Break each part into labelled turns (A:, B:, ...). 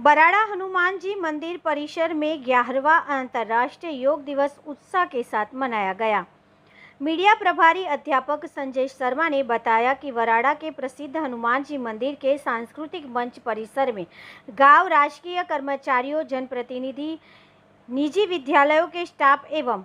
A: बराड़ा हनुमान जी मंदिर परिसर में 11वां अंतर्राष्ट्रीय योग दिवस उत्साह के साथ मनाया गया। मीडिया प्रभारी अध्यापक संजय शर्मा ने बताया कि बराड़ा के प्रसिद्ध हनुमान जी मंदिर के सांस्कृतिक मंच परिसर में गांव, राजकीय कर्मचारियों, जनप्रतिनिधि, निजी विद्यालयों के स्टाफ एवं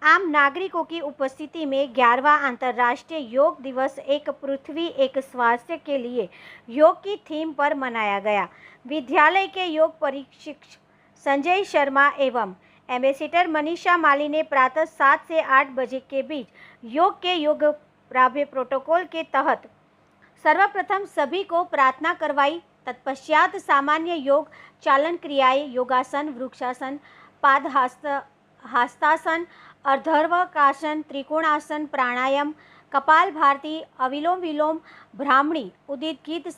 A: आम नागरिकों की उपस्थिति में 11वां अंतर्राष्ट्रीय योग दिवस एक पृथ्वी एक स्वास्थ्य के लिए योग की थीम पर मनाया गया। विद्यालय के योग प्रशिक्षक संजय शर्मा एवं एम्बेसडर मनीषा माली ने प्रातः 7 से 8 बजे के बीच योग के योग प्राव्य प्रोटोकॉल के तहत सर्वप्रथम सभी को प्रार्थना करवाई। तत्पश्चात सामान्य योग चालन क्रियाएं, योगासन, वृक्षासन, पाद हस्तासन, अर्धवकासन, त्रिकोणासन, प्राणायाम, कपाल भारती, अविलोम विलोम, ब्राह्मणी, उदित गीत,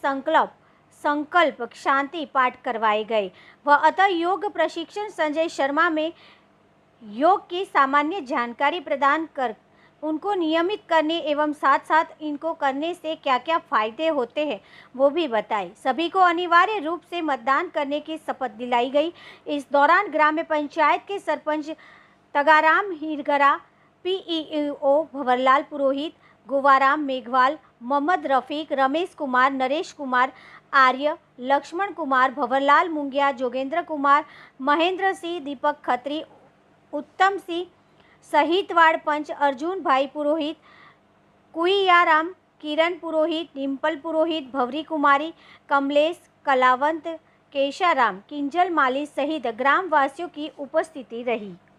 A: संकल्प शांति पाठ करवाए गए। वह अतः योग प्रशिक्षण संजय शर्मा में योग की सामान्य जानकारी प्रदान कर उनको नियमित करने एवं साथ साथ इनको करने से क्या क्या फायदे होते हैं वो भी बताए। सभी को अनिवार्य रूप से मतदान करने की शपथ दिलाई गई। इस दौरान ग्राम पंचायत के सरपंच तगाराम हिरगरा, पीईओ भंवरलाल पुरोहित, गोवाराम मेघवाल, मोहम्मद रफीक, रमेश कुमार, नरेश कुमार आर्य, लक्ष्मण कुमार, भंवरलाल मुंगिया, जोगेंद्र कुमार, महेंद्र सिंह, दीपक खत्री, उत्तम सिंह सहित वार्ड पंच अर्जुन भाई पुरोहित, कुइयाराम, किरण पुरोहित, डिम्पल पुरोहित, भवरी कुमारी, कमलेश, कलावंत, केशाराम, किंजल माली सहित ग्रामवासियों की उपस्थिति रही।